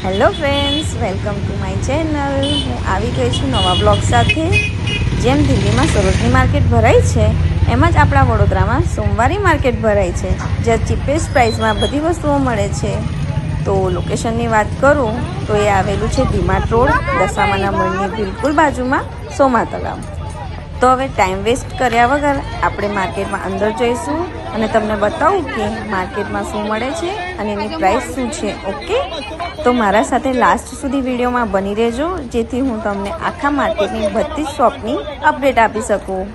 Hello friends, welcome to my channel. હું આવી ગઈ છું નવા બ્લોગ સાથે। જેમ દિલ્હીમાં સરોજની માર્કેટ ભરાય છે, એમ જ આપણા વડોદરામાં સોમવારી માર્કેટ ભરાય છે, જ્યાં ચીપેસ્ટ પ્રાઇસમાં બધી વસ્તુઓ મળે છે। તો લોકેશનની વાત કરું તો એ આવેલું છે ડીમાર્ટ રોડ, દશામાના મળની બિલકુલ બાજુમાં, સોમા તલાવ। તો હવે ટાઈમ વેસ્ટ કર્યા વગર આપણે માર્કેટમાં અંદર જઈશું અને તમને બતાવું કે માર્કેટમાં શું મળે છે અને એની પ્રાઇસ શું છે। ઓકે, તો મારા સાથે લાસ્ટ સુધી વિડીયોમાં બની રહેજો, જેથી હું તમને આખા માર્કેટની બધી જ શોપની અપડેટ આપી શકું।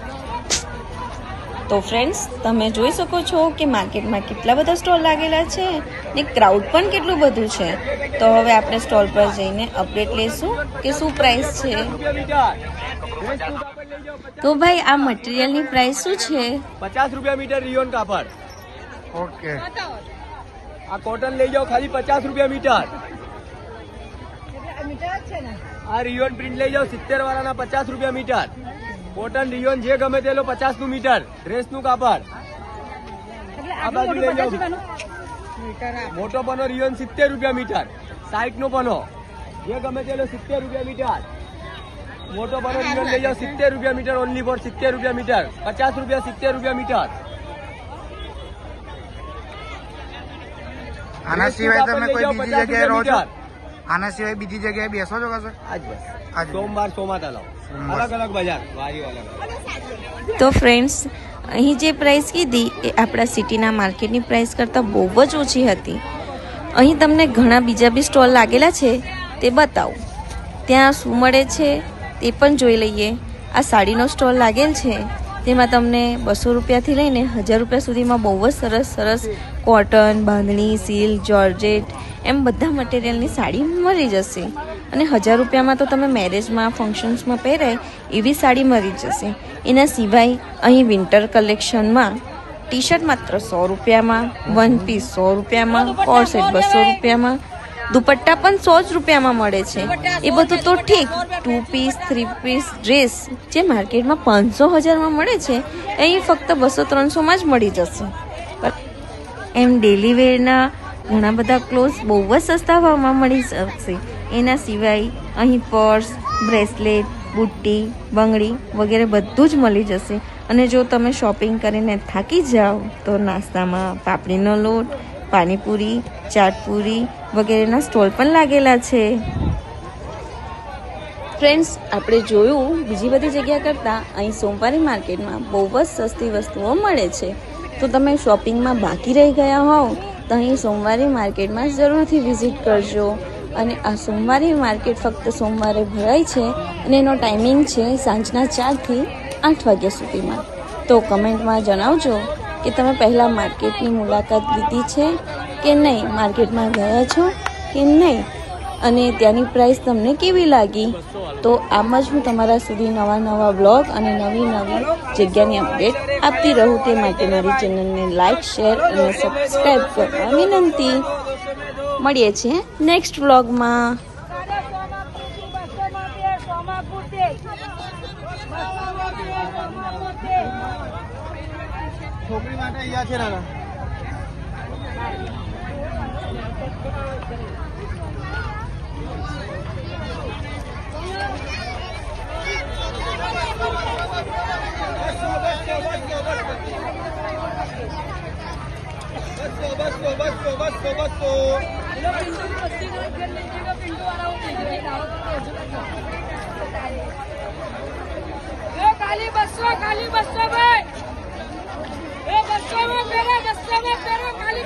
તો ફ્રેન્ડ્સ, તમે જોઈ શકો છો કે માર્કેટમાં કેટલા બધા સ્ટોલ લાગેલા છે ને ક્રાઉડ પણ કેટલું બધું છે। તો હવે આપણે સ્ટોલ પર જઈને અપડેટ લઈશું કે શું પ્રાઇસ છે। તો ભાઈ, આ મટીરિયલની પ્રાઇસ શું છે? 50 રૂપિયા મીટર રિયોન કાપડ। ઓકે, આ કોટન લઈ જાઓ ખાલી 50 રૂપિયા મીટર। આ રિયોન પ્રિન્ટ લઈ જાઓ 70 વાળાના 50 રૂપિયા મીટર। કોટન રિયોન જે ગમે તે લો 50 નું મીટર। ડ્રેસ નું કાપડ આ બાજુ લઈ જાઓ। મોટો પનો રિયોન 70 રૂપિયા મીટર। 60 નો પનો જે ગમે તે લો 70 રૂપિયા મીટર। મોટો પનો રિયોન લઈ જાઓ 70 રૂપિયા મીટર, ઓનલી ફોર 70 રૂપિયા મીટર। 50 રૂપિયા 70 રૂપિયા મીટર। આના સિવાય તમે કોઈ બીજી જગ્યાએ રહો છો? આના સિવાય બીજી જગ્યાએ બેસો છો કશે? આજ બસ આજ સોમવાર સોમા તલાવ, અલગ અલગ બજાર, વારીઓ અલગ। તો ફ્રેન્ડ્સ, અહીં જે પ્રાઇસ કીધી એ આપણા સિટીના માર્કેટની પ્રાઇસ કરતાં બહુ જ ઓછી હતી। અહીં તમને ઘણા બીજા બી સ્ટોલ લાગેલા છે, તે બતાવું। ત્યાં શું મળે છે તે પણ જોઈ લઈએ। આ સાડીનો સ્ટોલ લાગેલ છે, તેમાં તમને 200 રૂપિયાથી લઈને 1000 રૂપિયા સુધીમાં બહુ જ સરસ સરસ કોટન, બાંધણી, સિલ્ક, જોર્જેટ એમ બધા મટીરિયલની સાડી મળી જશે। અને 1000 રૂપિયામાં તો તમે મેરેજમાં, ફંક્શન્સમાં પહેરાય એવી સાડી મળી જશે। એના સિવાય અહીં વિન્ટર કલેક્શનમાં ટી શર્ટ માત્ર 100 રૂપિયામાં, વન પીસ 100 રૂપિયામાં, કોટ સેટ 200 રૂપિયામાં, દુપટ્ટા પણ 100 જ રૂપિયામાં મળે છે। એ બધું તો ઠીક, 2 પીસ 3 પીસ ડ્રેસ જે માર્કેટમાં 500-1000માં મળે છે, અહીં ફક્ત 200-300માં જ મળી જશે। એમ ડેલી વેરના ઘણા બધા ક્લોથ્સ બહુ જ સસ્તા ભાવમાં મળી શકશે। એના સિવાય અહીં પર્સ, બ્રેસલેટ, બુટ્ટી, બંગડી વગેરે બધું જ મળી જશે। અને જો તમે શોપિંગ કરીને થાકી જાઓ તો નાસ્તામાં પાપડીનો લોટ, પાણીપુરી, ચાટપુરી વગેરેના સ્ટોલ પણ લાગેલા છે। ફ્રેન્ડ્સ, આપણે જોયું બીજી બધી જગ્યા કરતાં અહીં સોમવારી માર્કેટમાં બહુ જ સસ્તી વસ્તુઓ મળે છે। તો તમે શોપિંગમાં બાકી રહી ગયા હોવ તો અહીં સોમવારી માર્કેટમાં જરૂરથી વિઝિટ કરજો। અને આ સોમવારી માર્કેટ ફક્ત સોમવારે ભરાય છે અને એનો ટાઈમિંગ છે સાંજના 4 થી 8 વાગ્યા સુધીમાં। તો કમેન્ટમાં જણાવજો કે તમે પહેલાં માર્કેટની મુલાકાત લીધી છે કે નહીં, માર્કેટમાં ગયા છો કે નહીં, અને ત્યાંની પ્રાઇસ તમને કેવી લાગી। તો આમ જ હું તમારા સુધી નવા નવા બ્લોગ અને નવી નવી જગ્યાની અપડેટ આપતી રહું, તે માટે મારી ચેનલને લાઇક, શેર અને સબસ્ક્રાઈબ કરવા વિનંતી। મળીએ છીએ નેક્સ્ટ વ્લોગમાં। છોકરી માટે અહીંયા છે નાના। खाली 200 भाई, 200 में पेरो, 200 में पेरो, खाली